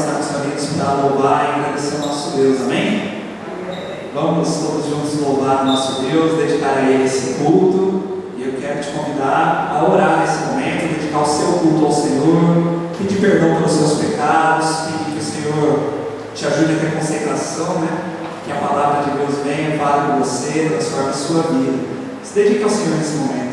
estarmos reunidos para louvar e agradecer ao nosso Deus, amém? Vamos todos juntos louvar o nosso Deus, dedicar a Ele esse culto. E eu quero te convidar a orar nesse momento, dedicar o seu culto ao Senhor, pedir perdão pelos seus pecados, pedir que o Senhor te ajude a ter concentração, que a palavra de Deus venha, fale com você, transforme a sua vida. Se dedique ao Senhor nesse momento.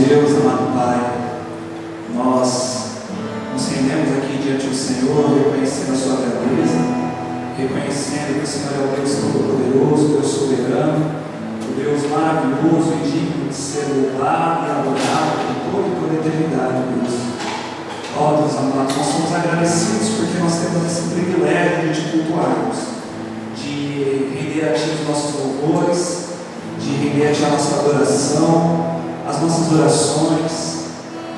Deus, amado Pai, nós nos rendemos aqui diante do Senhor, reconhecendo a sua grandeza, reconhecendo que o Senhor é o Deus Todo-Poderoso, o Deus soberano, o Deus maravilhoso e digno de ser louvado e adorado por toda a eternidade, Deus. Ó Deus amado, nós somos agradecidos porque nós temos esse privilégio de te cultuarmos, de render a Ti os nossos louvores, de render a Ti a nossa adoração, as nossas orações,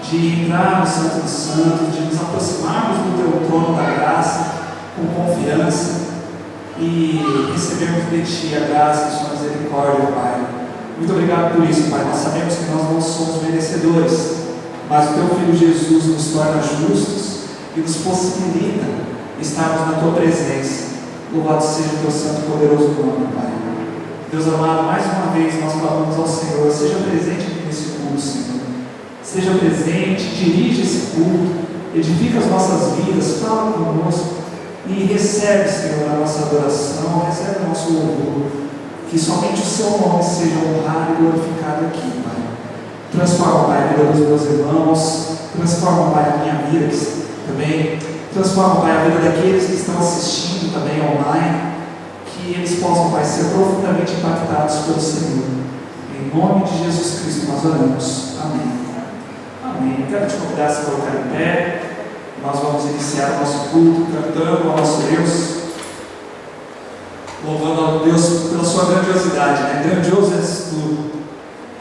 de entrar no Santo dos Santos, de nos aproximarmos do Teu trono da graça com confiança e recebermos de Ti a graça e a Sua misericórdia, Pai. Muito obrigado por isso, Pai. Nós sabemos que nós não somos merecedores, mas o Teu Filho Jesus nos torna justos e nos possibilita estarmos na Tua presença. Louvado seja o Teu santo e poderoso nome, Pai. Deus amado, mais uma vez nós clamamos ao Senhor, seja presente nesse culto, Senhor. Seja presente, dirige esse culto, edifica as nossas vidas, fala conosco e recebe, Senhor, a nossa adoração, recebe o nosso louvor. Que somente o Seu nome seja honrado e glorificado aqui, Pai. Transforma, Pai, a vida dos meus irmãos, transforma, Pai, a minha vida também, transforma, Pai, a vida daqueles que estão assistindo também online. Que eles possam, Pai, ser profundamente impactados pelo Senhor. Em nome de Jesus Cristo nós oramos. Amém. Amém. Quero te convidar a se colocar em pé. Nós vamos iniciar o nosso culto cantando ao nosso Deus, louvando ao Deus pela sua grandiosidade, Grandioso é tudo.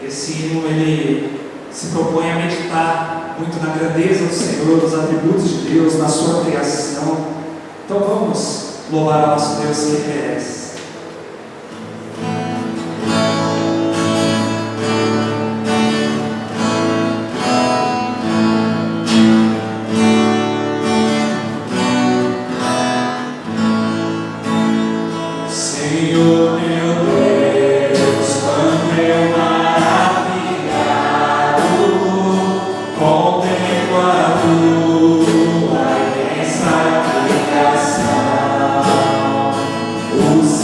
Esse hino, ele se propõe a meditar muito na grandeza do Senhor, nos atributos de Deus, na sua criação. Então vamos louvar ao nosso Deus que Ele merece. Os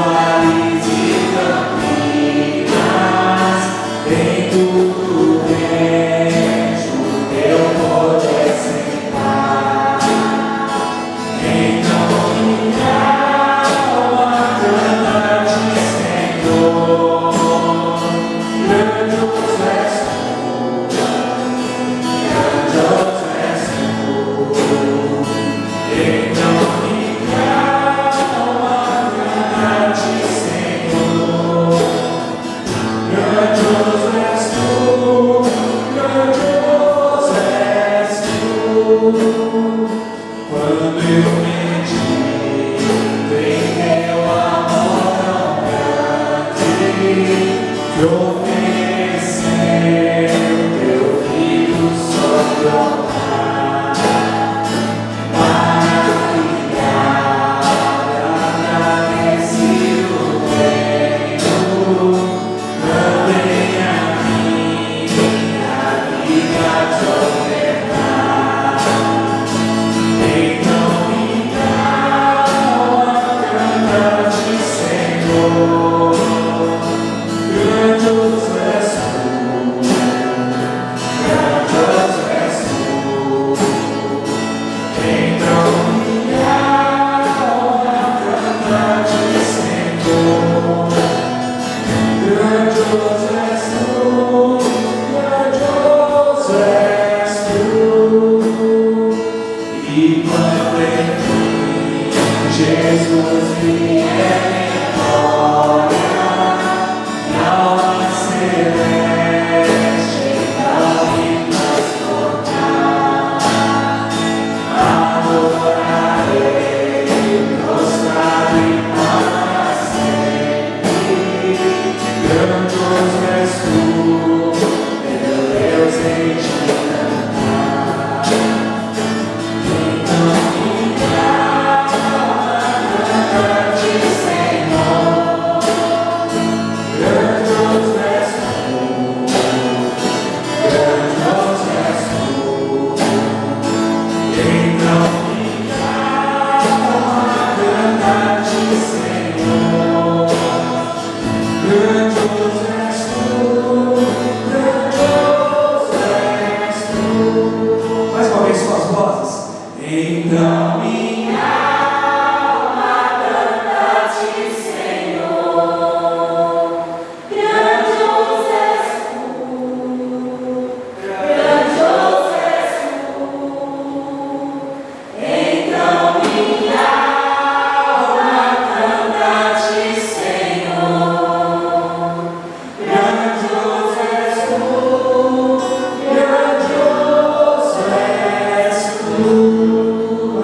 vales e campinas, em tudo vejo teu poder sem par. Então minha alma canta-te, Senhor, grandioso és tu, grandioso és tu. Então minha alma canta-te, Senhor, grandioso és tu, grandioso és tu. Quando eu medito em teu amor tão grande, que ofereceu teu filho sobre o altar, maravilhado, agradecido tenho, também a minha vida te ofertar. Então minha alma canta-te, Senhor, grandioso és tu, grandioso és tu. Então minha alma canta-te, Senhor, grandioso és tu, grandioso és tu. E quando enfim Jesus vier em glória, na alma celeste não me transportar, adorarei, prostrado para sempre. Grandioso és tu, meu Deus, em ti cantar. Então minha alma canta-te, Senhor, grandioso és tu, grandioso és tu. Então minha alma canta-te, Senhor, grandioso és tu, grandioso és tu. Mais uma vez suas vozes. Então minha alma canta-te, Senhor, grandioso és tu, grandioso és tu. Então minha alma canta-te, Senhor, grandioso és tu, grandioso és tu.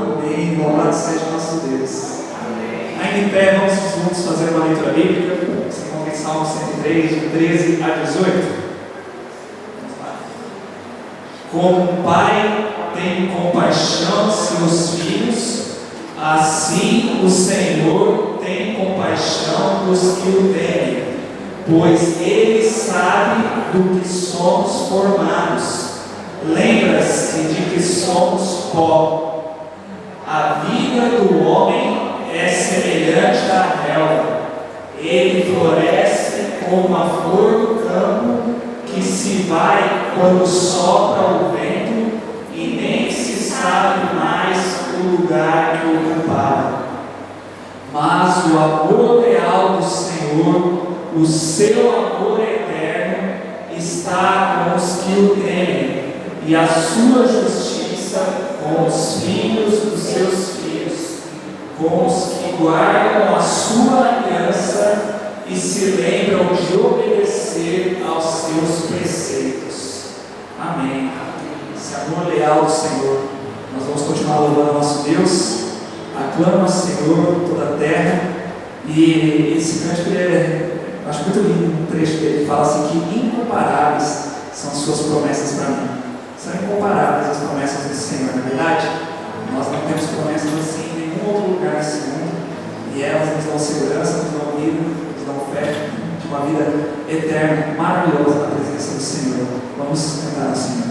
Amém. Louvado seja nosso Deus. Ainda em pé, vamos juntos fazer uma leitura bíblica. Você encontra em Salmo 103, de 13 a 18. Vamos lá. Como um pai tem compaixão de seus filhos, assim o Senhor tem compaixão dos que o temem, pois Ele sabe do que somos formados. Lembra-se de que somos pó. A vida do homem é semelhante à relva. Ele floresce como a flor do campo, que se vai quando sopra o vento, e nem se sabe mais o lugar que o ocupava. Mas o amor leal do Senhor, o seu amor eterno, está com os que o temem, e a sua justiça com os filhos dos seus filhos, com os que guardam a sua aliança e se lembram de obedecer aos seus preceitos. Amém. Esse amor leal do Senhor. Nós vamos continuar louvando ao nosso Deus. Aclama o Senhor toda a terra. E esse cântico eu acho muito lindo, um trecho dele fala assim que incomparáveis são as suas promessas para mim. São incomparáveis as promessas desse Senhor, na verdade. Nós não temos promessas assim em nenhum outro lugar nesse mundo, e elas nos dão segurança, nos dão vida, nos dão fé de uma vida eterna, maravilhosa na presença do Senhor. Vamos cantar ao Senhor.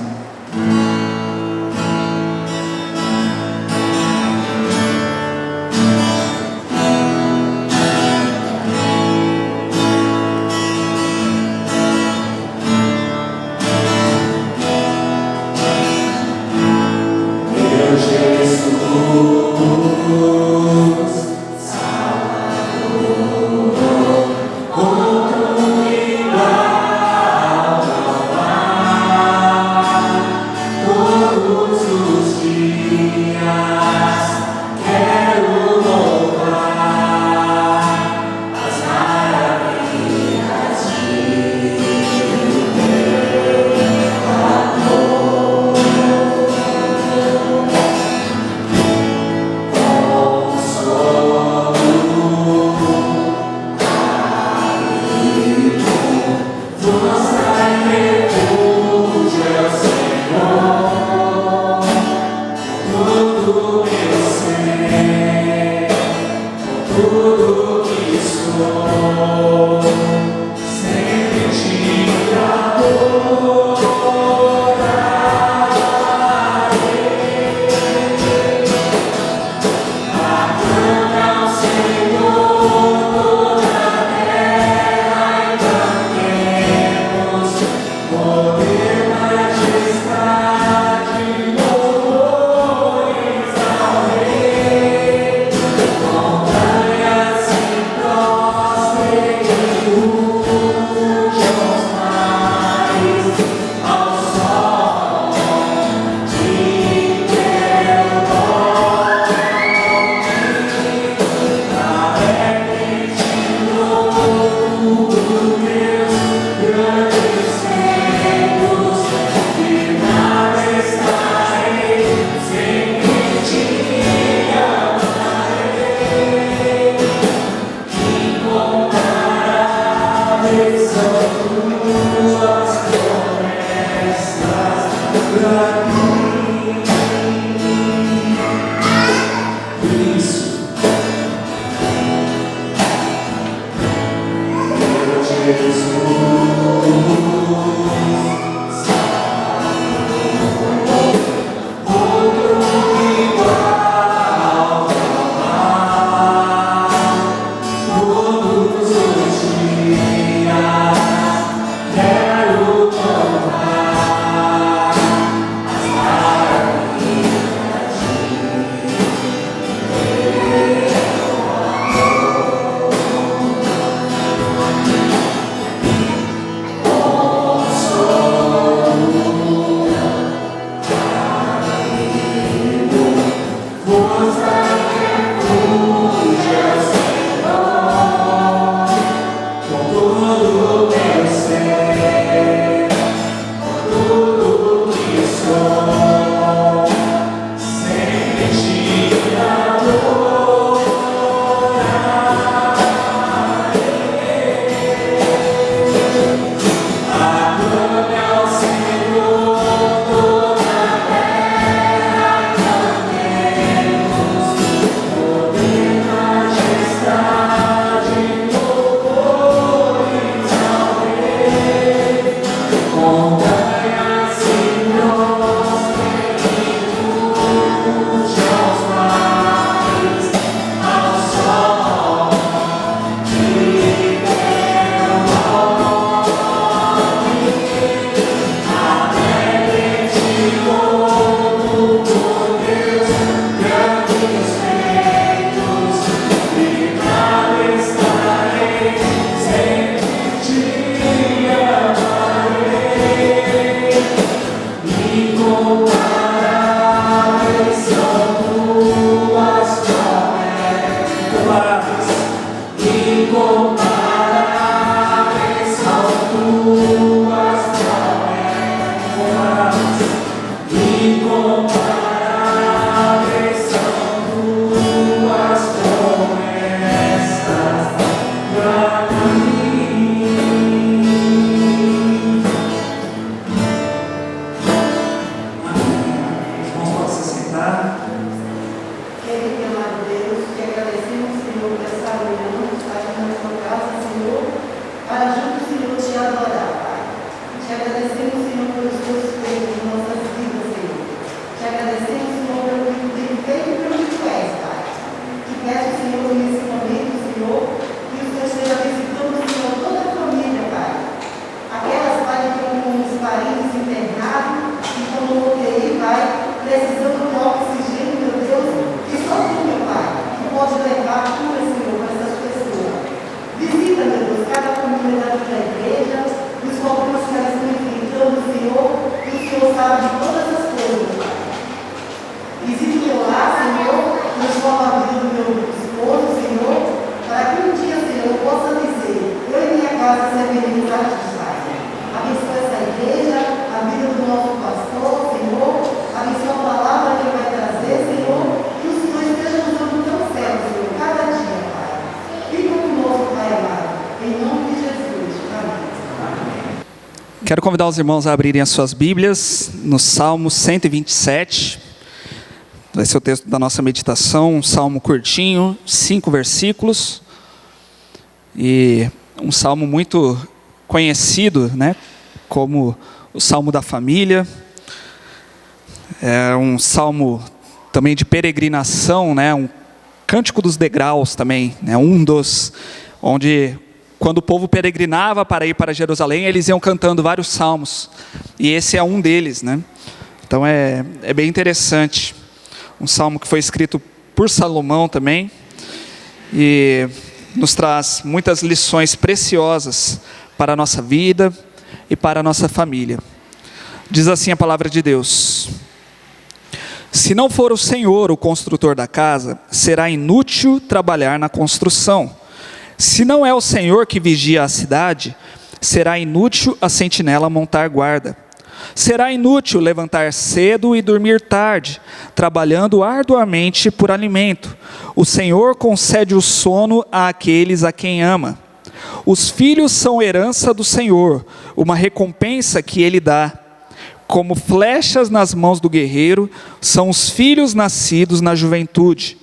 Quero convidar os irmãos a abrirem as suas Bíblias no Salmo 127. Vai ser o texto da nossa meditação, um salmo curtinho, 5 versículos. E um salmo muito conhecido, né, como o Salmo da Família. É um salmo também de peregrinação, né, um cântico dos degraus também, né, onde quando o povo peregrinava para ir para Jerusalém, eles iam cantando vários salmos, e esse é um deles, né? Então é bem interessante, um salmo que foi escrito por Salomão também, e nos traz muitas lições preciosas para a nossa vida e para a nossa família. Diz assim a palavra de Deus: se não for o Senhor o construtor da casa, será inútil trabalhar na construção. Se não é o Senhor que vigia a cidade, será inútil a sentinela montar guarda. Será inútil levantar cedo e dormir tarde, trabalhando arduamente por alimento. O Senhor concede o sono àqueles a quem ama. Os filhos são herança do Senhor, uma recompensa que Ele dá. Como flechas nas mãos do guerreiro, são os filhos nascidos na juventude.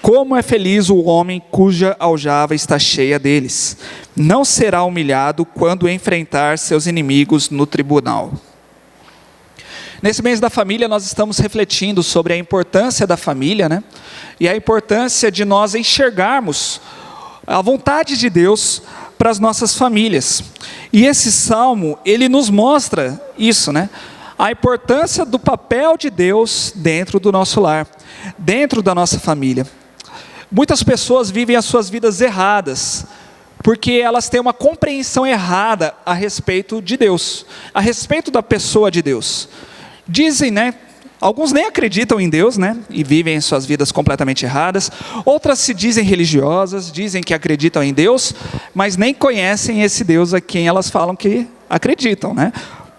Como é feliz o homem cuja aljava está cheia deles. Não será humilhado quando enfrentar seus inimigos no tribunal. Nesse mês da família, nós estamos refletindo sobre a importância da família, né? E a importância de nós enxergarmos a vontade de Deus para as nossas famílias. E esse salmo, ele nos mostra isso, né? A importância do papel de Deus dentro do nosso lar, dentro da nossa família. Muitas pessoas vivem as suas vidas erradas, porque elas têm uma compreensão errada a respeito de Deus, a respeito da pessoa de Deus. Dizem, né? Alguns nem acreditam em Deus, né? E vivem suas vidas completamente erradas. Outras se dizem religiosas, dizem que acreditam em Deus, mas nem conhecem esse Deus a quem elas falam que acreditam, né?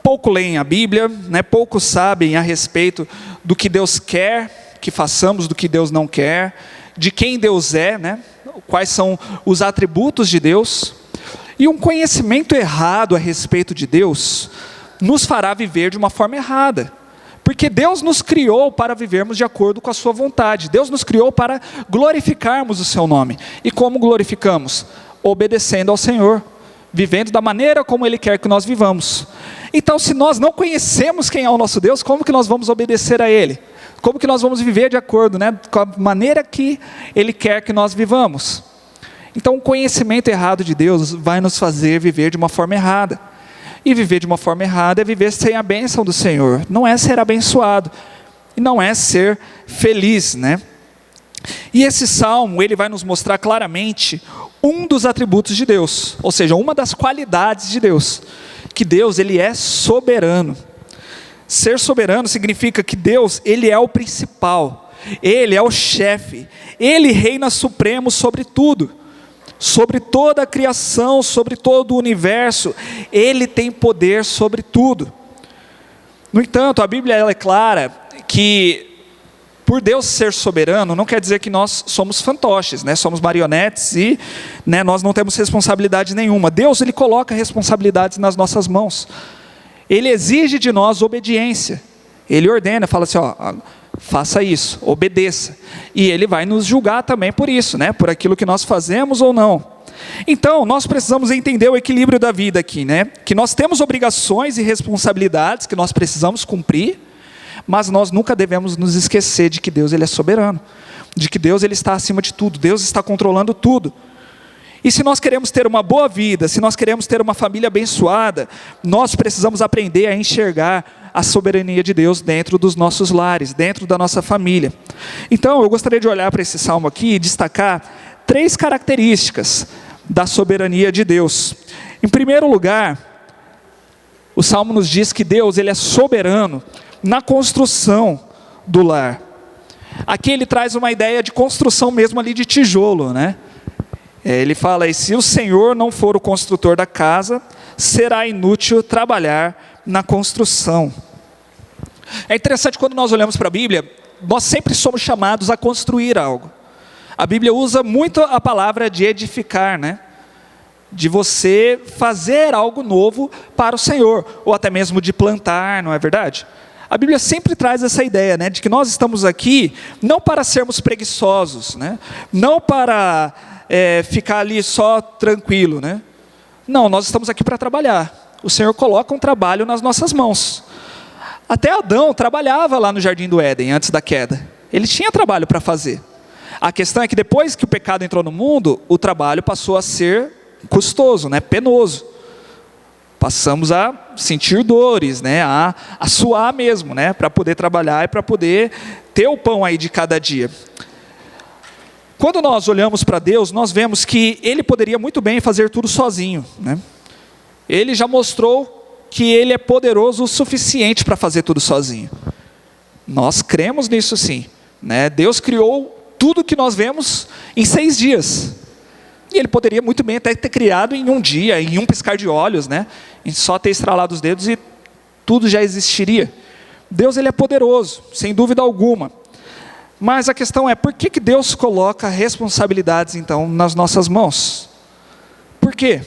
Pouco leem a Bíblia, né? Pouco sabem a respeito do que Deus quer que façamos, do que Deus não quer, de quem Deus é, né? Quais são os atributos de Deus. E um conhecimento errado a respeito de Deus nos fará viver de uma forma errada. Porque Deus nos criou para vivermos de acordo com a sua vontade. Deus nos criou para glorificarmos o seu nome. E como glorificamos? Obedecendo ao Senhor, vivendo da maneira como Ele quer que nós vivamos. Então, se nós não conhecemos quem é o nosso Deus, como que nós vamos obedecer a Ele? Como que nós vamos viver de acordo, né, com a maneira que Ele quer que nós vivamos? Então, o conhecimento errado de Deus vai nos fazer viver de uma forma errada. E viver de uma forma errada é viver sem a bênção do Senhor. Não é ser abençoado. E não é ser feliz, né? E esse salmo, ele vai nos mostrar claramente um dos atributos de Deus. Ou seja, uma das qualidades de Deus. Que Deus, ele é soberano. Ser soberano significa que Deus, ele é o principal. Ele é o chefe. Ele reina supremo sobre tudo. Sobre toda a criação, sobre todo o universo, Ele tem poder sobre tudo. No entanto, a Bíblia ela é clara que, por Deus ser soberano, não quer dizer que nós somos fantoches, né? Somos marionetes e, né, nós não temos responsabilidade nenhuma. Deus, Ele coloca responsabilidades nas nossas mãos. Ele exige de nós obediência. Ele ordena, fala assim, ó, faça isso, obedeça. E Ele vai nos julgar também por isso, né? Por aquilo que nós fazemos ou não. Então, nós precisamos entender o equilíbrio da vida aqui, né? Que nós temos obrigações e responsabilidades que nós precisamos cumprir, mas nós nunca devemos nos esquecer de que Deus, Ele é soberano. De que Deus, Ele está acima de tudo. Deus está controlando tudo. E se nós queremos ter uma boa vida, se nós queremos ter uma família abençoada, nós precisamos aprender a enxergar a soberania de Deus dentro dos nossos lares, dentro da nossa família. Então, eu gostaria de olhar para esse salmo aqui e destacar 3 características da soberania de Deus. Em primeiro lugar, o salmo nos diz que Deus, ele é soberano na construção do lar. Aqui ele traz uma ideia de construção mesmo ali de tijolo, né? Ele fala, e se o Senhor não for o construtor da casa, será inútil trabalhar na construção. É interessante quando nós olhamos para a Bíblia, nós sempre somos chamados a construir algo. A Bíblia usa muito a palavra de edificar, né? De você fazer algo novo para o Senhor, ou até mesmo de plantar, não é verdade? A Bíblia sempre traz essa ideia, né? De que nós estamos aqui não para sermos preguiçosos, né? Não para ficar ali só tranquilo, né? Não, nós estamos aqui para trabalhar. O Senhor coloca um trabalho nas nossas mãos. Até Adão trabalhava lá no Jardim do Éden, antes da queda. Ele tinha trabalho para fazer. A questão é que depois que o pecado entrou no mundo, o trabalho passou a ser custoso, né? Penoso. Passamos a sentir dores, né? A suar mesmo, né? Para poder trabalhar e para poder ter o pão aí de cada dia. Quando nós olhamos para Deus, nós vemos que Ele poderia muito bem fazer tudo sozinho, né? Ele já mostrou que Ele é poderoso o suficiente para fazer tudo sozinho. Nós cremos nisso sim, né? Deus criou tudo que nós vemos em 6 dias. E ele poderia muito bem até ter criado em um dia, em um piscar de olhos, né? Em só ter estralado os dedos e tudo já existiria. Deus, ele é poderoso, sem dúvida alguma. Mas a questão é, por que Deus coloca responsabilidades, então, nas nossas mãos? Por quê?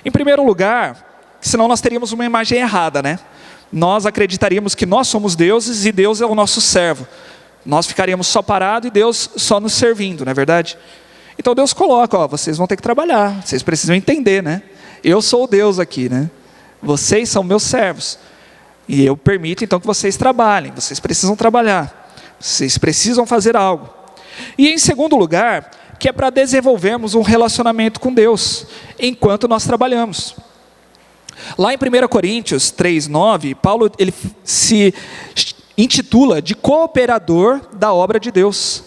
Em primeiro lugar, senão nós teríamos uma imagem errada, né? Nós acreditaríamos que nós somos deuses e Deus é o nosso servo. Nós ficaríamos só parados e Deus só nos servindo, não é verdade? Então Deus coloca, ó, vocês vão ter que trabalhar, vocês precisam entender, né? Eu sou o Deus aqui, né? Vocês são meus servos. E eu permito então que vocês trabalhem, vocês precisam trabalhar, vocês precisam fazer algo. E em segundo lugar, que é para desenvolvermos um relacionamento com Deus, enquanto nós trabalhamos. Lá em 1 Coríntios 3:9, Paulo ele se intitula de cooperador da obra de Deus.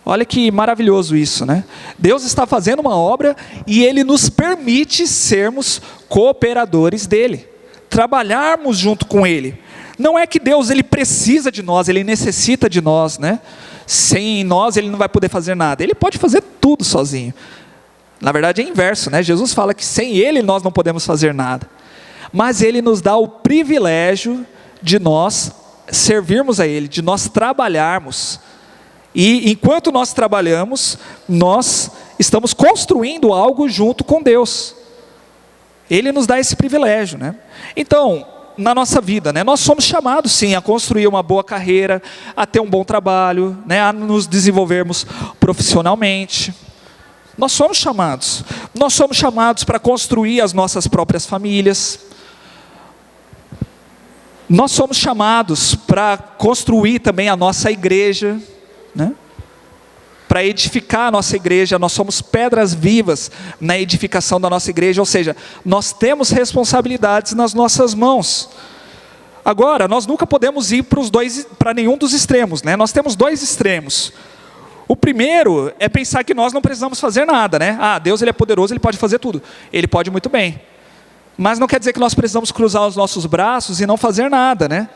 Olha que maravilhoso isso, né? Deus está fazendo uma obra e Ele nos permite sermos cooperadores dEle, trabalharmos junto com Ele. Não é que Deus ele precisa de nós, Ele necessita de nós, né? Sem nós Ele não vai poder fazer nada, Ele pode fazer tudo sozinho. Na verdade é inverso, né? Jesus fala que sem Ele nós não podemos fazer nada. Mas Ele nos dá o privilégio de nós servirmos a Ele, de nós trabalharmos. E enquanto nós trabalhamos, nós estamos construindo algo junto com Deus. Ele nos dá esse privilégio, né? Então, na nossa vida, né, nós somos chamados sim a construir uma boa carreira, a ter um bom trabalho, né, a nos desenvolvermos profissionalmente. Nós somos chamados para construir as nossas próprias famílias. Nós somos chamados para construir também a nossa igreja, né? Para edificar a nossa igreja. Nós somos pedras vivas na edificação da nossa igreja, ou seja, nós temos responsabilidades nas nossas mãos. Agora, nós nunca podemos ir para nenhum dos extremos, né? Nós temos dois extremos. O primeiro é pensar que nós não precisamos fazer nada, né? Ah, Deus ele é poderoso, Ele pode fazer tudo. Ele pode muito bem. Mas não quer dizer que nós precisamos cruzar os nossos braços e não fazer nada, né?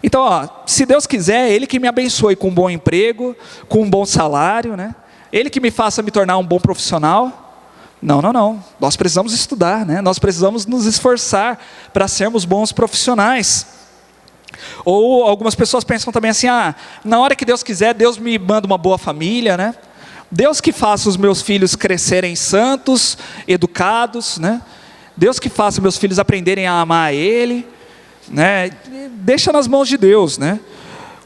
Então, ó, se Deus quiser, Ele que me abençoe com um bom emprego, com um bom salário, né? Ele que me faça me tornar um bom profissional. Não. Nós precisamos estudar, né? Nós precisamos nos esforçar para sermos bons profissionais. Ou algumas pessoas pensam também assim, na hora que Deus quiser, Deus me manda uma boa família, né? Deus que faça os meus filhos crescerem santos, educados, né? Deus que faça meus filhos aprenderem a amar a Ele, né? Deixa nas mãos de Deus, né?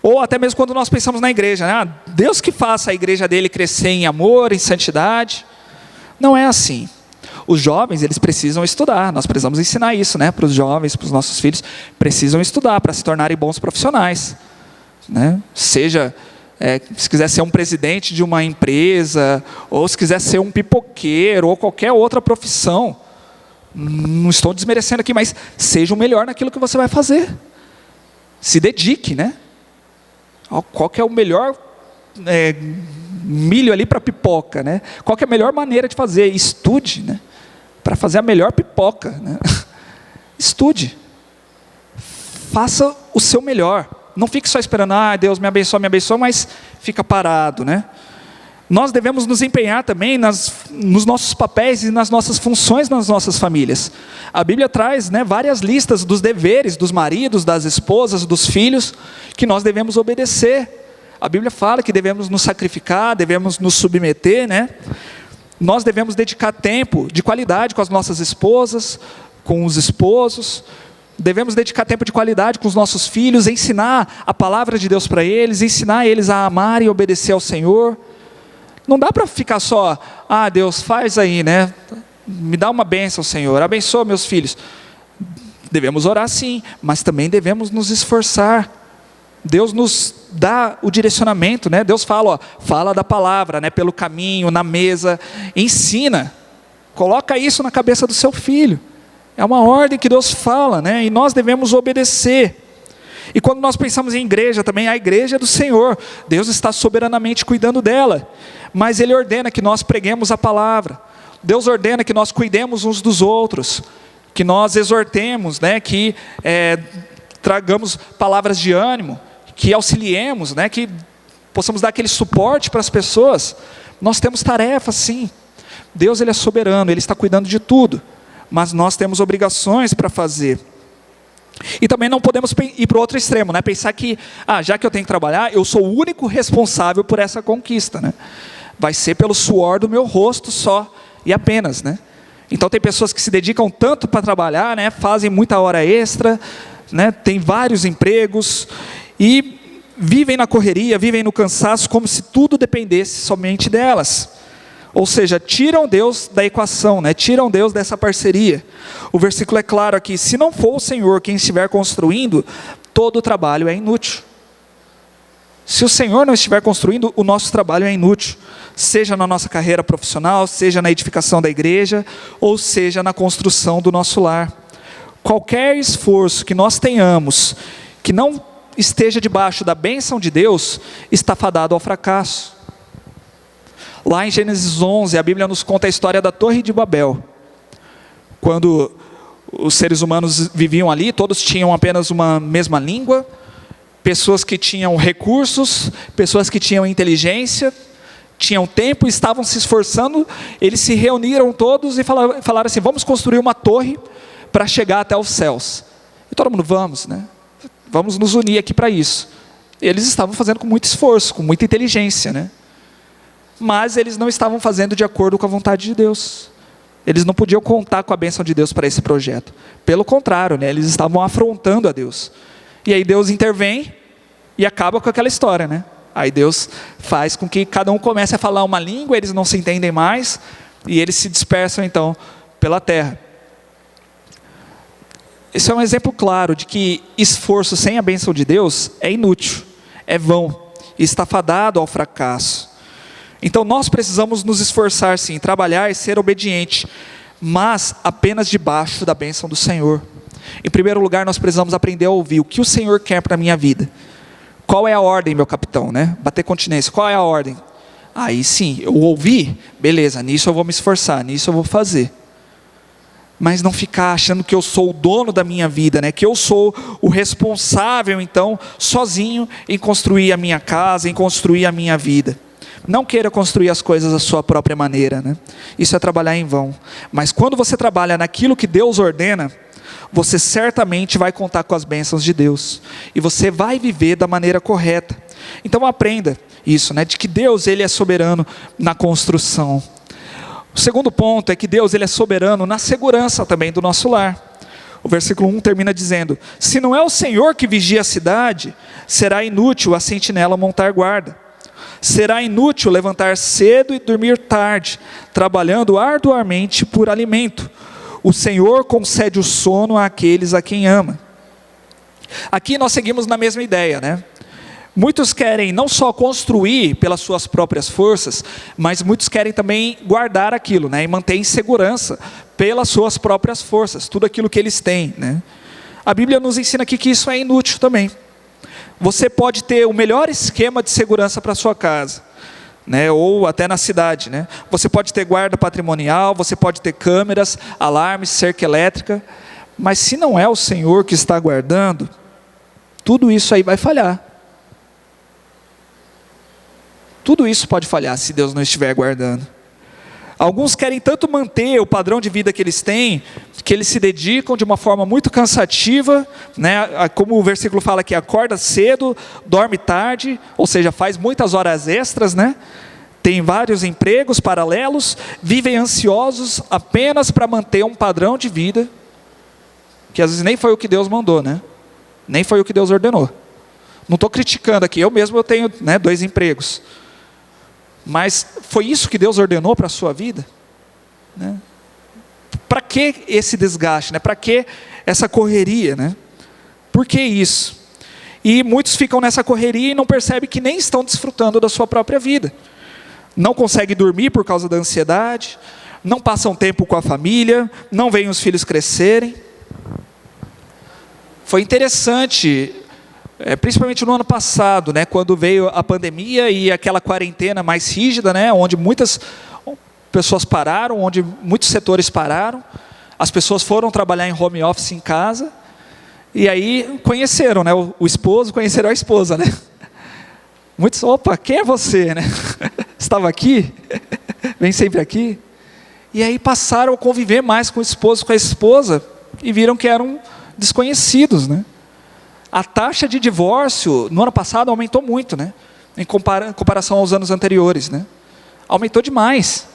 Ou até mesmo quando nós pensamos na igreja, né? Deus que faça a igreja dele crescer em amor, em santidade. Não é assim. Os jovens, eles precisam estudar, nós precisamos ensinar isso, né? Para os jovens, para os nossos filhos, precisam estudar para se tornarem bons profissionais, né? Seja, se quiser ser um presidente de uma empresa, ou se quiser ser um pipoqueiro, ou qualquer outra profissão. Não estou desmerecendo aqui, mas seja o melhor naquilo que você vai fazer. Se dedique, né? Qual que é o melhor milho ali para pipoca, né? Qual que é a melhor maneira de fazer? Estude, né? Para fazer a melhor pipoca, né? Estude. Faça o seu melhor. Não fique só esperando, Deus me abençoa, mas fica parado, né? Nós devemos nos empenhar também nos nossos papéis e nas nossas funções nas nossas famílias. A Bíblia traz, né, várias listas dos deveres dos maridos, das esposas, dos filhos, que nós devemos obedecer. A Bíblia fala que devemos nos sacrificar, devemos nos submeter, né? Nós devemos dedicar tempo de qualidade com as nossas esposas, com os esposos. Devemos dedicar tempo de qualidade com os nossos filhos, ensinar a palavra de Deus para eles, ensinar eles a amar e obedecer ao Senhor. Não dá para ficar só, Deus faz aí, né? Me dá uma bênção, Senhor, abençoa meus filhos. Devemos orar sim, mas também devemos nos esforçar. Deus nos dá o direcionamento, né? Deus fala, fala da palavra, né? Pelo caminho, na mesa, ensina. Coloca isso na cabeça do seu filho. É uma ordem que Deus fala, né? E nós devemos obedecer. E quando nós pensamos em igreja também, a igreja é do Senhor. Deus está soberanamente cuidando dela. Mas Ele ordena que nós preguemos a palavra. Deus ordena que nós cuidemos uns dos outros. Que nós exortemos, né? Que tragamos palavras de ânimo. Que auxiliemos, né? Que possamos dar aquele suporte para as pessoas. Nós temos tarefas sim. Deus ele é soberano, Ele está cuidando de tudo, mas nós temos obrigações para fazer. E também não podemos ir para o outro extremo, né? Pensar que, já que eu tenho que trabalhar, eu sou o único responsável por essa conquista, né? Vai ser pelo suor do meu rosto só e apenas, né? Então tem pessoas que se dedicam tanto para trabalhar, né? Fazem muita hora extra, né? Tem vários empregos e vivem na correria, vivem no cansaço, como se tudo dependesse somente delas. Ou seja, tiram Deus da equação, né? Tiram Deus dessa parceria. O versículo é claro aqui: se não for o Senhor quem estiver construindo, todo o trabalho é inútil. Se o Senhor não estiver construindo, o nosso trabalho é inútil. Seja na nossa carreira profissional, seja na edificação da igreja, ou seja na construção do nosso lar. Qualquer esforço que nós tenhamos, que não esteja debaixo da bênção de Deus, está fadado ao fracasso. Lá em Gênesis 11, a Bíblia nos conta a história da Torre de Babel. Quando os seres humanos viviam ali, todos tinham apenas uma mesma língua, pessoas que tinham recursos, pessoas que tinham inteligência, tinham tempo, estavam se esforçando, eles se reuniram todos e falaram assim: vamos construir uma torre para chegar até os céus. E todo mundo, vamos, né? Vamos nos unir aqui para isso. Eles estavam fazendo com muito esforço, com muita inteligência, né? Mas eles não estavam fazendo de acordo com a vontade de Deus. Eles não podiam contar com a bênção de Deus para esse projeto. Pelo contrário, né? Eles estavam afrontando a Deus. E aí Deus intervém e acaba com aquela história, né? Aí Deus faz com que cada um comece a falar uma língua, eles não se entendem mais, e eles se dispersam então pela terra. Esse é um exemplo claro de que esforço sem a bênção de Deus é inútil, é vão, e está fadado ao fracasso. Então nós precisamos nos esforçar sim, trabalhar e ser obediente, mas apenas debaixo da bênção do Senhor. Em primeiro lugar, nós precisamos aprender a ouvir o que o Senhor quer para a minha vida. Qual é a ordem, meu capitão, né? Bater continência, qual é a ordem? Aí sim, eu ouvi, beleza, nisso eu vou me esforçar, nisso eu vou fazer. Mas não ficar achando que eu sou o dono da minha vida, né? Que eu sou o responsável, então, sozinho em construir a minha casa, em construir a minha vida. Não queira construir as coisas da sua própria maneira, né? Isso é trabalhar em vão. Mas quando você trabalha naquilo que Deus ordena, você certamente vai contar com as bênçãos de Deus. E você vai viver da maneira correta. Então aprenda isso, né? De que Deus ele é soberano na construção. O segundo ponto é que Deus ele é soberano na segurança também do nosso lar. O versículo 1 termina dizendo: se não é o Senhor que vigia a cidade, será inútil a sentinela montar guarda. Será inútil levantar cedo e dormir tarde, trabalhando arduamente por alimento. O Senhor concede o sono àqueles a quem ama. Aqui nós seguimos na mesma ideia, né? Muitos querem não só construir pelas suas próprias forças, mas muitos querem também guardar aquilo, né? E manter em segurança pelas suas próprias forças, tudo aquilo que eles têm, né? A Bíblia nos ensina aqui que isso é inútil também. Você pode ter o melhor esquema de segurança para a sua casa, né? Ou até na cidade, né? Você pode ter guarda patrimonial, você pode ter câmeras, alarmes, cerca elétrica, mas se não é o Senhor que está guardando, tudo isso aí vai falhar. Tudo isso pode falhar se Deus não estiver guardando. Alguns querem tanto manter o padrão de vida que eles têm, que eles se dedicam de uma forma muito cansativa, né? Como o versículo fala que acorda cedo, dorme tarde, ou seja, faz muitas horas extras, né? Tem vários empregos paralelos, vivem ansiosos apenas para manter um padrão de vida, que às vezes nem foi o que Deus mandou, né? Nem foi o que Deus ordenou. Não estou criticando aqui, eu mesmo tenho, né, 2 empregos. Mas foi isso que Deus ordenou para a sua vida? Né? Para que esse desgaste? Né? Para que essa correria? Né? Por que isso? E muitos ficam nessa correria e não percebem que nem estão desfrutando da sua própria vida. Não conseguem dormir por causa da ansiedade, não passam tempo com a família, não veem os filhos crescerem. Foi interessante, principalmente no ano passado, né, quando veio a pandemia e aquela quarentena mais rígida, né, onde muitas pessoas pararam, onde muitos setores pararam, as pessoas foram trabalhar em home office em casa, e aí conheceram, né, o esposo, conheceram a esposa, né? Muitos, opa, quem é você, né? Estava aqui? Vem sempre aqui? E aí passaram a conviver mais com o esposo, com a esposa, e viram que eram desconhecidos, né? A taxa de divórcio no ano passado aumentou muito, né? Em comparação aos anos anteriores, né? Aumentou demais.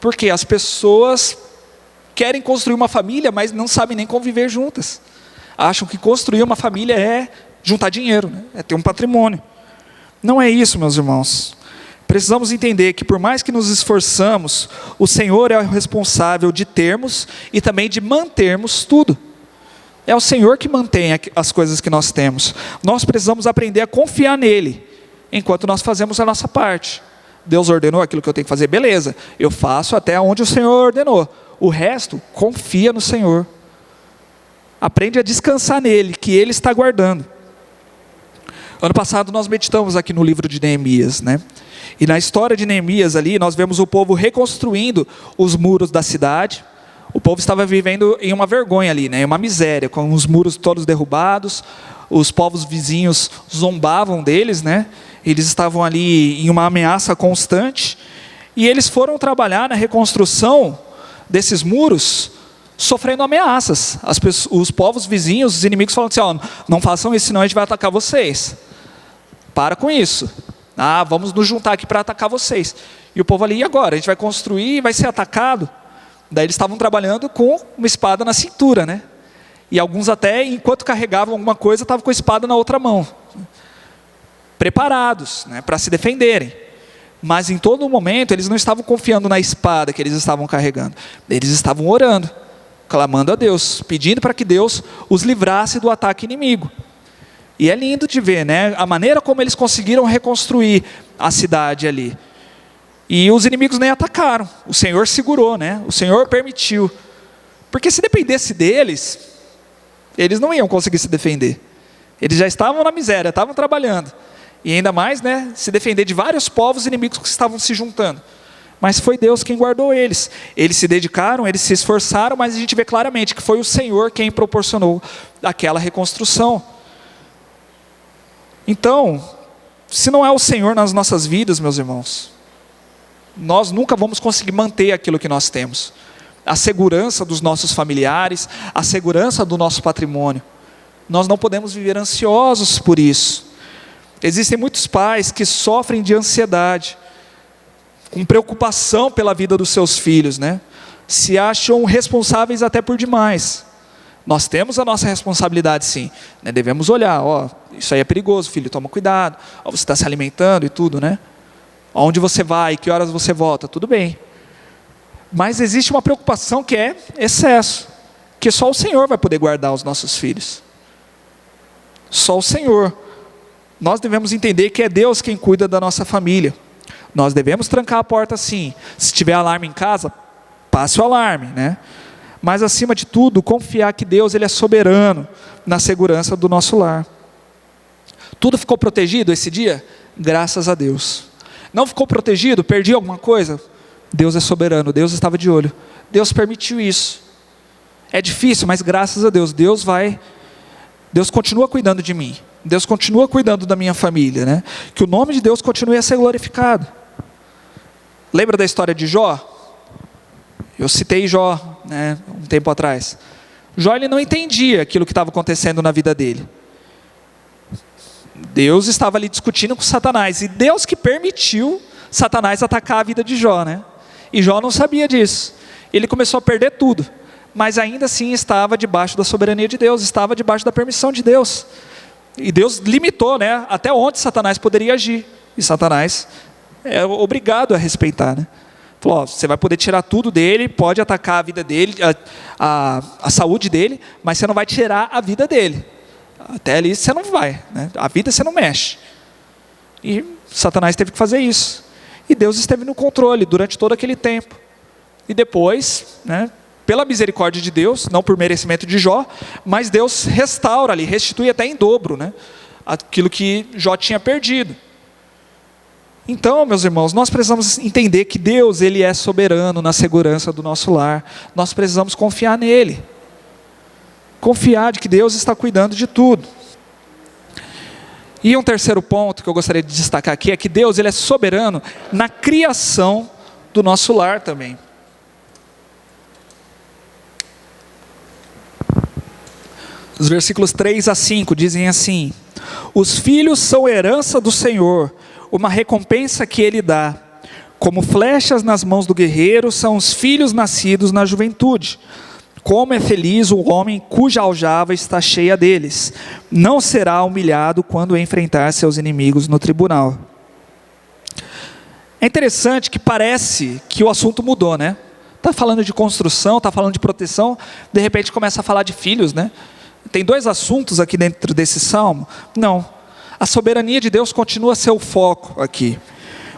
Porque as pessoas querem construir uma família, mas não sabem nem conviver juntas. Acham que construir uma família é juntar dinheiro, né? É ter um patrimônio. Não é isso, meus irmãos. Precisamos entender que por mais que nos esforçamos, o Senhor é o responsável de termos e também de mantermos tudo. É o Senhor que mantém as coisas que nós temos. Nós precisamos aprender a confiar nele, enquanto nós fazemos a nossa parte. Deus ordenou aquilo que eu tenho que fazer, beleza. Eu faço até onde o Senhor ordenou. O resto, confia no Senhor. Aprende a descansar nele, que ele está guardando. Ano passado nós meditamos aqui no livro de Neemias, né? E na história de Neemias ali, nós vemos o povo reconstruindo os muros da cidade. O povo estava vivendo em uma vergonha ali, né? Em uma miséria, com os muros todos derrubados. Os povos vizinhos zombavam deles, né? Eles estavam ali em uma ameaça constante. E eles foram trabalhar na reconstrução desses muros, sofrendo ameaças. Os povos vizinhos, os inimigos falam assim, ó, não façam isso, senão a gente vai atacar vocês. Para com isso. Vamos nos juntar aqui para atacar vocês. E o povo ali, e agora? A gente vai construir e vai ser atacado? Daí eles estavam trabalhando com uma espada na cintura, né? E alguns até, enquanto carregavam alguma coisa, estavam com a espada na outra mão. Preparados, né, para se defenderem. Mas em todo momento, eles não estavam confiando na espada que eles estavam carregando. Eles estavam orando, clamando a Deus, pedindo para que Deus os livrasse do ataque inimigo. E é lindo de ver, né, a maneira como eles conseguiram reconstruir a cidade ali. E os inimigos nem atacaram, o Senhor segurou, né? O Senhor permitiu. Porque se dependesse deles, eles não iam conseguir se defender. Eles já estavam na miséria, estavam trabalhando. E ainda mais, né, se defender de vários povos inimigos que estavam se juntando. Mas foi Deus quem guardou eles. Eles se dedicaram, eles se esforçaram, mas a gente vê claramente que foi o Senhor quem proporcionou aquela reconstrução. Então, se não é o Senhor nas nossas vidas, meus irmãos, nós nunca vamos conseguir manter aquilo que nós temos. A segurança dos nossos familiares, a segurança do nosso patrimônio. Nós não podemos viver ansiosos por isso. Existem muitos pais que sofrem de ansiedade, com preocupação pela vida dos seus filhos, né? Se acham responsáveis até por demais. Nós temos a nossa responsabilidade sim, né? Devemos olhar, isso aí é perigoso, filho, toma cuidado, você está se alimentando e tudo, né? Onde você vai, que horas você volta, tudo bem. Mas existe uma preocupação que é excesso, que só o Senhor vai poder guardar os nossos filhos. Só o Senhor. Nós devemos entender que é Deus quem cuida da nossa família. Nós devemos trancar a porta sim. Se tiver alarme em casa, passe o alarme, né? Mas acima de tudo, confiar que Deus ele é soberano na segurança do nosso lar. Tudo ficou protegido esse dia? Graças a Deus. Não ficou protegido? Perdi alguma coisa? Deus é soberano, Deus estava de olho. Deus permitiu isso. É difícil, mas graças a Deus, Deus continua cuidando de mim. Deus continua cuidando da minha família, né? Que o nome de Deus continue a ser glorificado. Lembra da história de Jó? Eu citei Jó, né, um tempo atrás. Jó ele não entendia aquilo que estava acontecendo na vida dele. Deus estava ali discutindo com Satanás. E Deus que permitiu Satanás atacar a vida de Jó, né? E Jó não sabia disso. Ele começou a perder tudo. Mas ainda assim estava debaixo da soberania de Deus. Estava debaixo da permissão de Deus. E Deus limitou, né, até onde Satanás poderia agir. E Satanás é obrigado a respeitar, né? Falou, você vai poder tirar tudo dele, pode atacar a vida dele, a saúde dele, mas você não vai tirar a vida dele. Até ali você não vai, né? A vida você não mexe. E Satanás teve que fazer isso. E Deus esteve no controle durante todo aquele tempo. E depois, né, pela misericórdia de Deus, não por merecimento de Jó, mas Deus restaura ali, restitui até em dobro, né, aquilo que Jó tinha perdido. Então, meus irmãos, nós precisamos entender que Deus ele é soberano na segurança do nosso lar. Nós precisamos confiar nele. Confiar de que Deus está cuidando de tudo. E um terceiro ponto que eu gostaria de destacar aqui é que Deus ele é soberano na criação do nosso lar também. Os versículos 3 a 5 dizem assim: os filhos são herança do Senhor, uma recompensa que Ele dá. Como flechas nas mãos do guerreiro são os filhos nascidos na juventude. Como é feliz o homem cuja aljava está cheia deles. Não será humilhado quando enfrentar seus inimigos no tribunal. É interessante que parece que o assunto mudou, né? Está falando de construção, está falando de proteção, de repente começa a falar de filhos, né? Tem dois assuntos aqui dentro desse salmo? Não. A soberania de Deus continua a ser o foco aqui,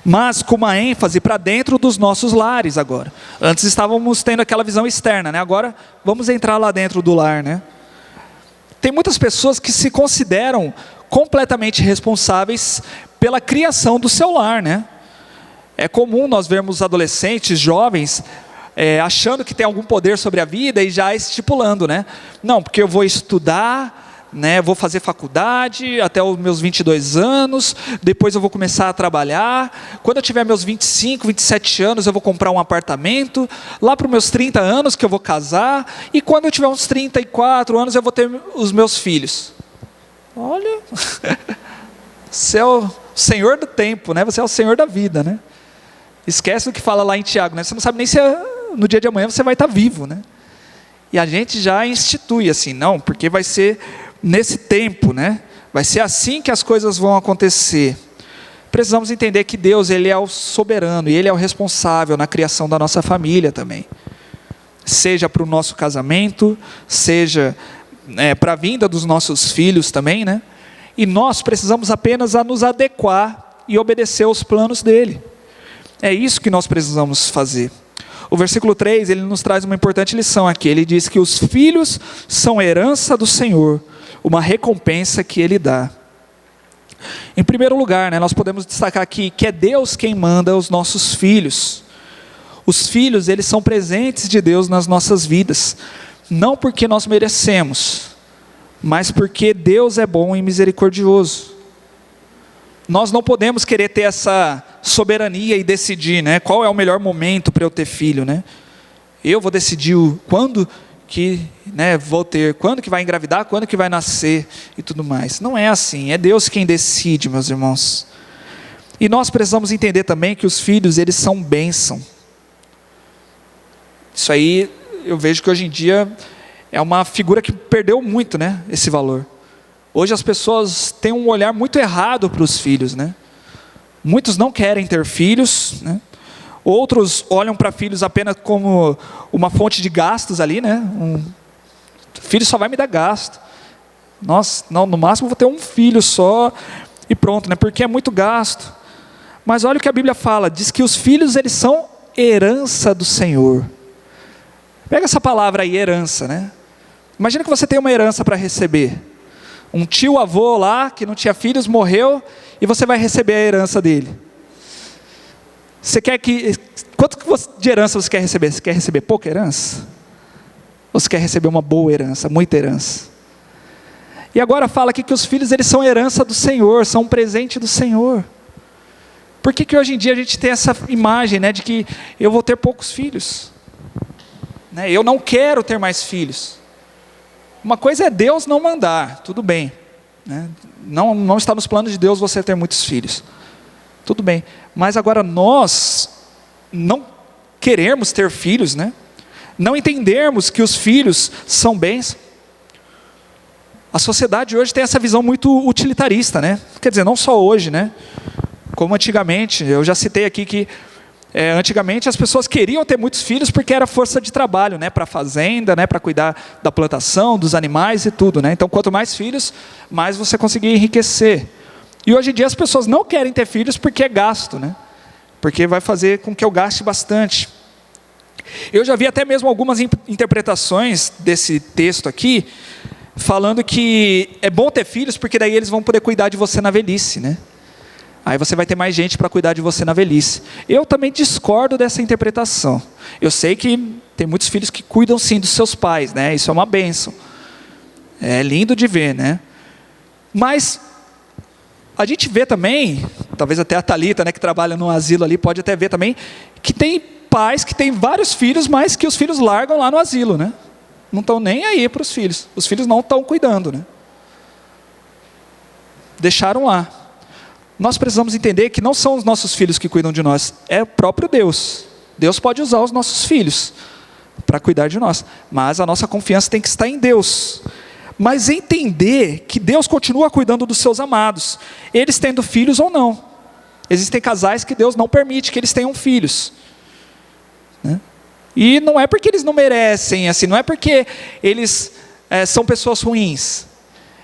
mas com uma ênfase para dentro dos nossos lares agora. Antes estávamos tendo aquela visão externa, né? Agora vamos entrar lá dentro do lar, né? Tem muitas pessoas que se consideram completamente responsáveis pela criação do seu lar, né? É comum nós vermos adolescentes, jovens, achando que tem algum poder sobre a vida e já estipulando, né? Não, porque eu vou estudar, né? Vou fazer faculdade até os meus 22 anos, depois eu vou começar a trabalhar. Quando eu tiver meus 25, 27 anos, eu vou comprar um apartamento. Lá para os meus 30 anos que eu vou casar. E quando eu tiver uns 34 anos, eu vou ter os meus filhos. Olha, você é o Senhor do tempo, né? Você é o Senhor da vida, né? Esquece o que fala lá em Tiago, né? Você não sabe nem se no dia de amanhã você vai estar vivo, né? E a gente já institui assim, não, porque vai ser nesse tempo, né? Vai ser assim que as coisas vão acontecer. Precisamos entender que Deus, Ele é o soberano, e Ele é o responsável na criação da nossa família também. Seja para o nosso casamento, seja para a vinda dos nossos filhos também, né? E nós precisamos apenas nos adequar e obedecer aos planos dEle. É isso que nós precisamos fazer. O versículo 3, ele nos traz uma importante lição aqui. Ele diz que os filhos são herança do Senhor, uma recompensa que Ele dá. Em primeiro lugar, né, nós podemos destacar aqui que é Deus quem manda os nossos filhos. Os filhos, eles são presentes de Deus nas nossas vidas. Não porque nós merecemos, mas porque Deus é bom e misericordioso. Nós não podemos querer ter essa soberania e decidir, né, qual é o melhor momento para eu ter filho, né? Eu vou decidir quando que, né, vou ter, quando que vai engravidar, quando que vai nascer e tudo mais. Não é assim, é Deus quem decide, meus irmãos. E nós precisamos entender também que os filhos, eles são bênção. Isso aí, eu vejo que hoje em dia é uma figura que perdeu muito, né, esse valor. Hoje as pessoas têm um olhar muito errado para os filhos, né? Muitos não querem ter filhos, né? Outros olham para filhos apenas como uma fonte de gastos ali, né? Filho só vai me dar gasto. Nossa, não, no máximo eu vou ter um filho só e pronto, né? Porque é muito gasto. Mas olha o que a Bíblia fala, diz que os filhos, eles são herança do Senhor. Pega essa palavra aí, herança, né? Imagina que você tem uma herança para receber. Um tio-avô lá, que não tinha filhos, morreu, e você vai receber a herança dele. Você quer que... Quanto de herança você quer receber? Você quer receber pouca herança? Ou você quer receber uma boa herança, muita herança? E agora fala aqui que os filhos, eles são herança do Senhor, são um presente do Senhor. Por que hoje em dia a gente tem essa imagem, né, de que eu vou ter poucos filhos? Né, eu não quero ter mais filhos. Uma coisa é Deus não mandar, tudo bem, né? Não está nos planos de Deus você ter muitos filhos, tudo bem, mas agora nós não queremos ter filhos, né? Não entendermos que os filhos são bênçãos. A sociedade hoje tem essa visão muito utilitarista, né? Quer dizer, não só hoje, né? Como antigamente, eu já citei aqui que antigamente as pessoas queriam ter muitos filhos porque era força de trabalho, né, para a fazenda, né, para cuidar da plantação, dos animais e tudo, né? Então quanto mais filhos, mais você conseguia enriquecer. E hoje em dia as pessoas não querem ter filhos porque é gasto, né? Porque vai fazer com que eu gaste bastante. Eu já vi até mesmo algumas interpretações desse texto aqui, falando que é bom ter filhos porque daí eles vão poder cuidar de você na velhice, né? Aí você vai ter mais gente para cuidar de você na velhice. Eu também discordo dessa interpretação. Eu sei que tem muitos filhos que cuidam sim dos seus pais, né? Isso é uma bênção. É lindo de ver, né? Mas a gente vê também, talvez até a Thalita, né, que trabalha no asilo ali, pode até ver também, que tem pais que têm vários filhos, mas que os filhos largam lá no asilo, né? Não estão nem aí para os filhos não estão cuidando, né? Deixaram lá. Nós precisamos entender que não são os nossos filhos que cuidam de nós, é o próprio Deus. Deus pode usar os nossos filhos para cuidar de nós, mas a nossa confiança tem que estar em Deus. Mas entender que Deus continua cuidando dos seus amados, eles tendo filhos ou não. Existem casais que Deus não permite que eles tenham filhos, né? E não é porque eles não merecem, assim, não é porque eles são pessoas ruins.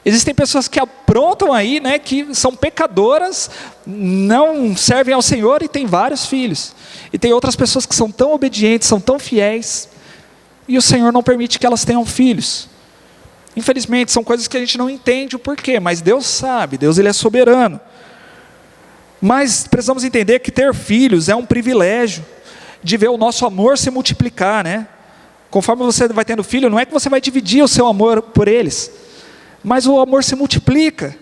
Existem pessoas que aprontam aí, né, que são pecadoras, não servem ao Senhor e têm vários filhos. E tem outras pessoas que são tão obedientes, são tão fiéis, e o Senhor não permite que elas tenham filhos. Infelizmente, são coisas que a gente não entende o porquê, mas Deus sabe, Deus ele é soberano. Mas precisamos entender que ter filhos é um privilégio, de ver o nosso amor se multiplicar, né? Conforme você vai tendo filho, não é que você vai dividir o seu amor por eles, mas o amor se multiplica.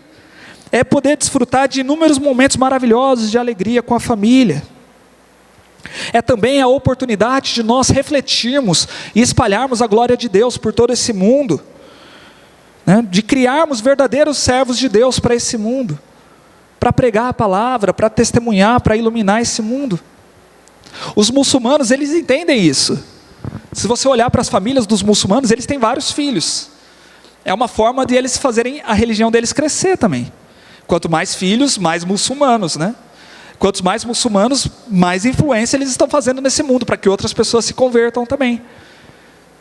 É poder desfrutar de inúmeros momentos maravilhosos de alegria com a família. É também a oportunidade de nós refletirmos e espalharmos a glória de Deus por todo esse mundo, né? De criarmos verdadeiros servos de Deus para esse mundo, para pregar a palavra, para testemunhar, para iluminar esse mundo. Os muçulmanos, eles entendem isso. Se você olhar para as famílias dos muçulmanos, eles têm vários filhos. É uma forma de eles fazerem a religião deles crescer também. Quanto mais filhos, mais muçulmanos, né? Quantos mais muçulmanos, mais influência eles estão fazendo nesse mundo, para que outras pessoas se convertam também.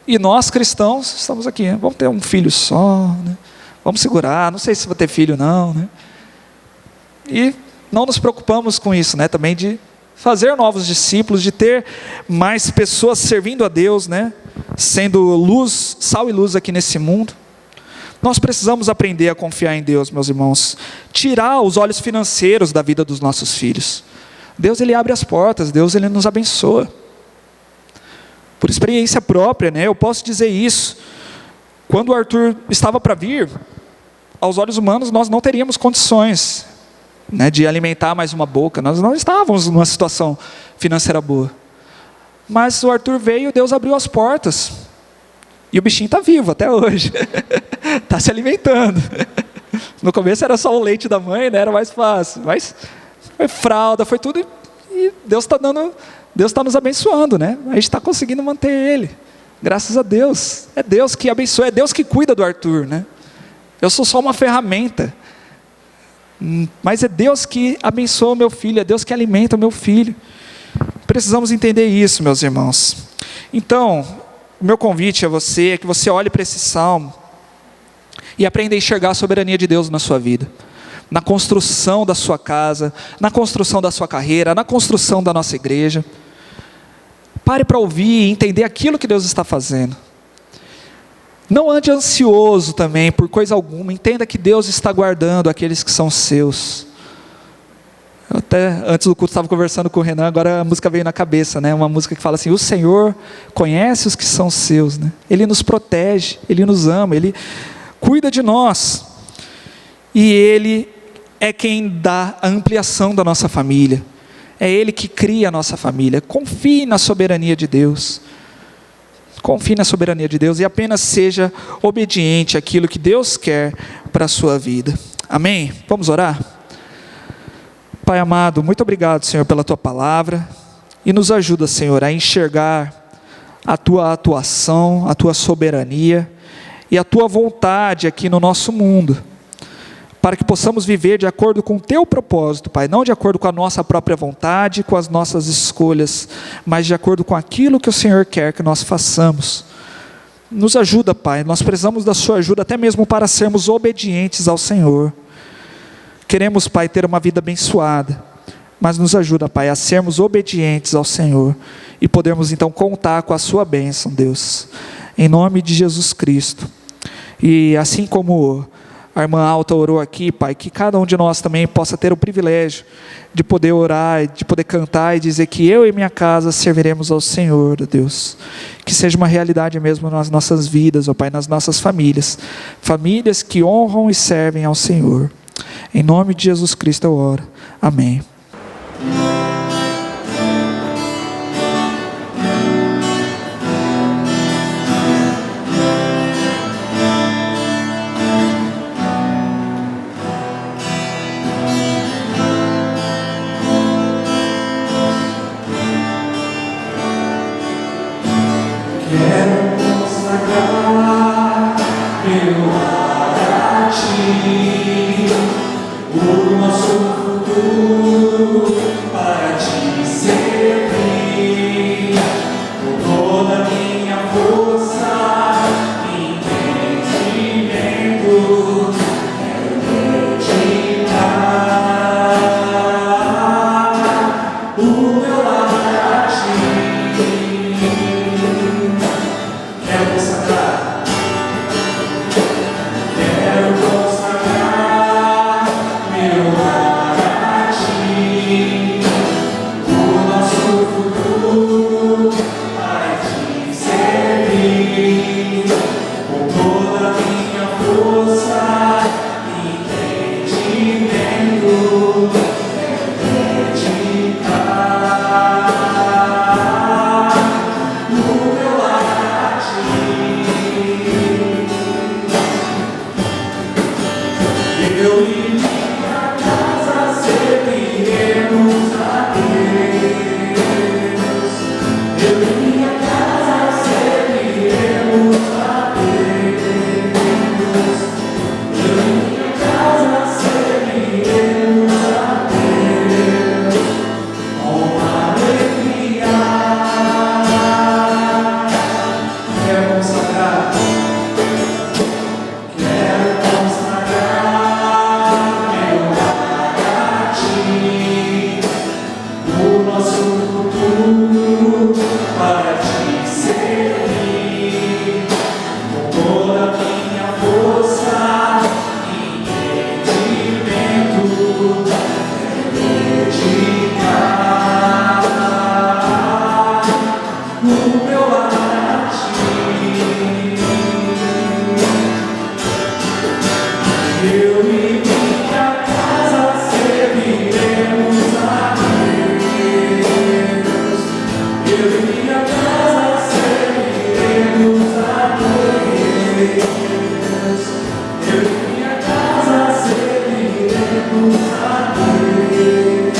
E nós cristãos, estamos aqui, né? Vamos ter um filho só, né? Vamos segurar, não sei se vou ter filho não, né? E não nos preocupamos com isso, né? Também de fazer novos discípulos, de ter mais pessoas servindo a Deus, né? Sendo luz, sal e luz aqui nesse mundo. Nós precisamos aprender a confiar em Deus, meus irmãos. Tirar os olhos financeiros da vida dos nossos filhos. Deus ele abre as portas, Deus ele nos abençoa. Por experiência própria, né? Eu posso dizer isso. Quando o Arthur estava para vir, aos olhos humanos nós não teríamos condições, né, de alimentar mais uma boca. Nós não estávamos numa situação financeira boa. Mas o Arthur veio e Deus abriu as portas. E o bichinho está vivo até hoje. Está se alimentando. No começo era só o leite da mãe, né, era mais fácil. Mas foi fralda, foi tudo. E Deus está nos abençoando, né? A gente está conseguindo manter ele. Graças a Deus. É Deus que abençoa, é Deus que cuida do Arthur, né? Eu sou só uma ferramenta. Mas é Deus que abençoa o meu filho, é Deus que alimenta o meu filho. Precisamos entender isso, meus irmãos. Então, o meu convite a você é que você olhe para esse salmo e aprenda a enxergar a soberania de Deus na sua vida, na construção da sua casa, na construção da sua carreira, na construção da nossa igreja. Pare para ouvir e entender aquilo que Deus está fazendo. Não ande ansioso também por coisa alguma. Entenda que Deus está guardando aqueles que são seus. Eu até antes do culto estava conversando com o Renan, agora a música veio na cabeça, né? Uma música que fala assim: o Senhor conhece os que são seus, né? Ele nos protege, Ele nos ama, Ele cuida de nós. E Ele é quem dá a ampliação da nossa família. É Ele que cria a nossa família. Confie na soberania de Deus. Confie na soberania de Deus e apenas seja obediente àquilo que Deus quer para a sua vida. Amém? Vamos orar? Pai amado, muito obrigado, Senhor, pela Tua palavra. E nos ajuda, Senhor, a enxergar a Tua atuação, a Tua soberania e a Tua vontade aqui no nosso mundo, para que possamos viver de acordo com o Teu propósito, Pai, não de acordo com a nossa própria vontade, com as nossas escolhas, mas de acordo com aquilo que o Senhor quer que nós façamos. Nos ajuda, Pai, nós precisamos da Sua ajuda, até mesmo para sermos obedientes ao Senhor. Queremos, Pai, ter uma vida abençoada, mas nos ajuda, Pai, a sermos obedientes ao Senhor, e podermos então contar com a Sua bênção, Deus, em nome de Jesus Cristo. E assim como a irmã Alta orou aqui, Pai, que cada um de nós também possa ter o privilégio de poder orar, de poder cantar e dizer que eu e minha casa serviremos ao Senhor, Deus. Que seja uma realidade mesmo nas nossas vidas, ó Pai, nas nossas famílias. Famílias que honram e servem ao Senhor. Em nome de Jesus Cristo eu oro. Amém. meu lar a ti, o nosso futuro para te servir, com toda a minha força e entendimento, quero dedicar o meu lar a ti. Quero consagrar meu lar a ti, o nosso futuro para te servir, com toda a minha força e entendimento, dedicar o meu lar a ti. Eu e minha casa serviremos a Deus. Eu e minha casa serviremos a Deus. Eu e minha casa serviremos a Deus com alegria. Quero consagrar. Quero consagrar meu lar a ti, o nosso futuro para te servir, com toda a minha força e entendimento, dedicar o meu lar a ti. Eu e minha casa serviremos a Deus. Eu e minha casa serviremos a Deus. Eu e minha casa serviremos a Deus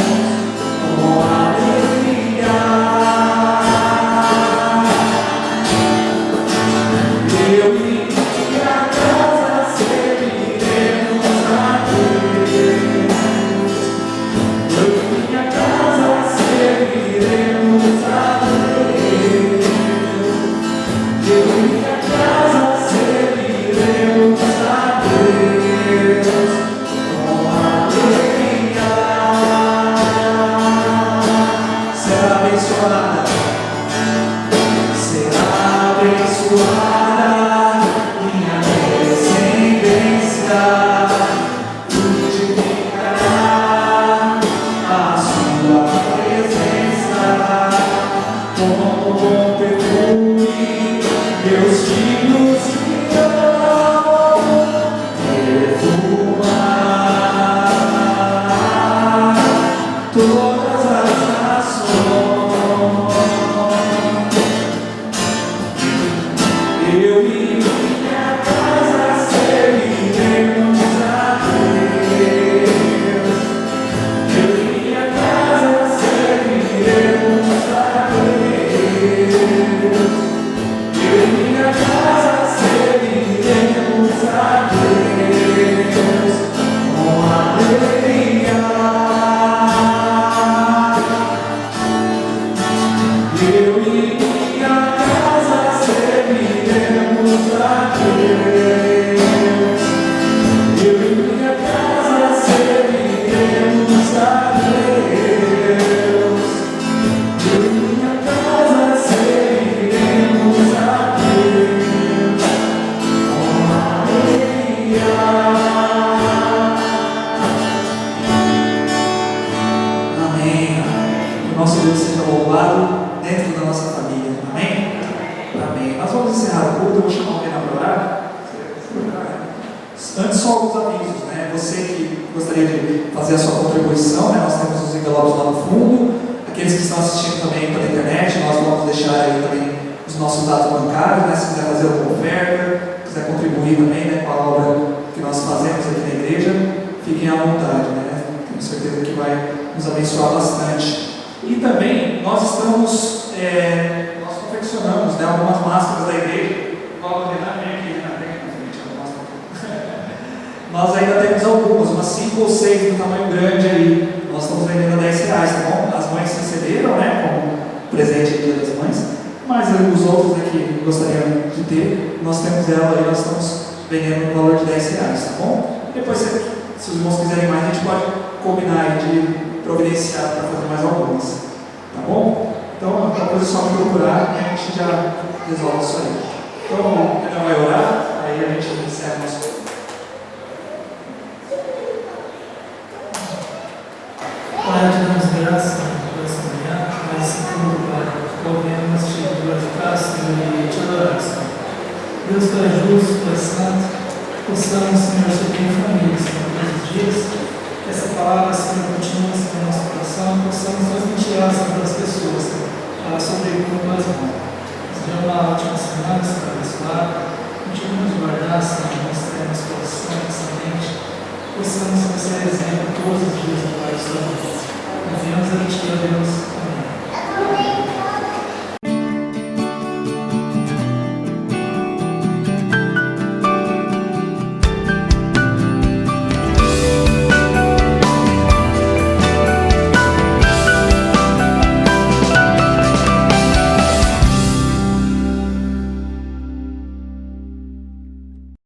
com alegria. Eu e minha casa serviremos a Deus. Eu e minha casa serviremos a Deus. Eu e minha casa serviremos a Deus com alegria. Será abençoada. Será abençoada minha descendência, frutificará a sua presença, como bom perfume, meus filhos irão perfumar todas as nações. Eu e minha casa serviremos a Deus. Eu e minha casa serviremos a Deus. Eu e minha casa serviremos a Deus com alegria. Eu e minha casa serviremos a Deus. Eu e minha casa serviremos a Deus. Eu e minha casa serviremos a Deus com alegria. Amém. Que o nosso Deus seja louvado dentro da nossa família. Amém? Amém. Nós vamos encerrar o culto. Eu vou chamar alguém para orar. Antes, só alguns avisos, né? Você que gostaria de fazer a sua contribuição, né? Nós temos os envelopes lá no fundo. Aqueles que estão assistindo também pela internet, nós vamos deixar aí também os nossos dados bancários, né? Se quiser fazer alguma oferta, quiser contribuir também, né, com a obra que nós fazemos aqui na igreja, fiquem à vontade, né? Tenho certeza que vai nos abençoar bastante. E também nós estamos, nós confeccionamos, né, algumas máscaras da igreja, igual a 5 ou 6 do tamanho grande aí, nós estamos vendendo a R$10, tá bom? As mães receberam, né, como presente do Dia das Mães, mas os outros que gostariam de ter, nós temos ela aí, nós estamos vendendo no valor de R$10, tá bom? E depois, se os irmãos quiserem mais, a gente pode combinar aí de providenciar para fazer mais algumas, tá bom? Então, a coisa é só me procurar e a gente já resolve isso aí. Então, o Renan vai orar, aí a gente encerra o nosso. Pai, te damos graça por essa manhã, mas segundo, Pai, podemos te glorificar, Senhor, e te adorar, Senhor. Deus, Tu és justo, Tu és santo, possamos, Senhor, suprir família, Senhor, todos os dias, que essa palavra, Senhor, continue no nosso coração, possamos transmitir ela para as pessoas, Senhor, ela sobrevive com Tuas mãos. Nos dê uma ótima semana, Senhor, abençoada, continue nos guardar, Senhor, nos ter nosso coração, nossa mente, possamos ser exemplo todos os dias do Pai do Senhor.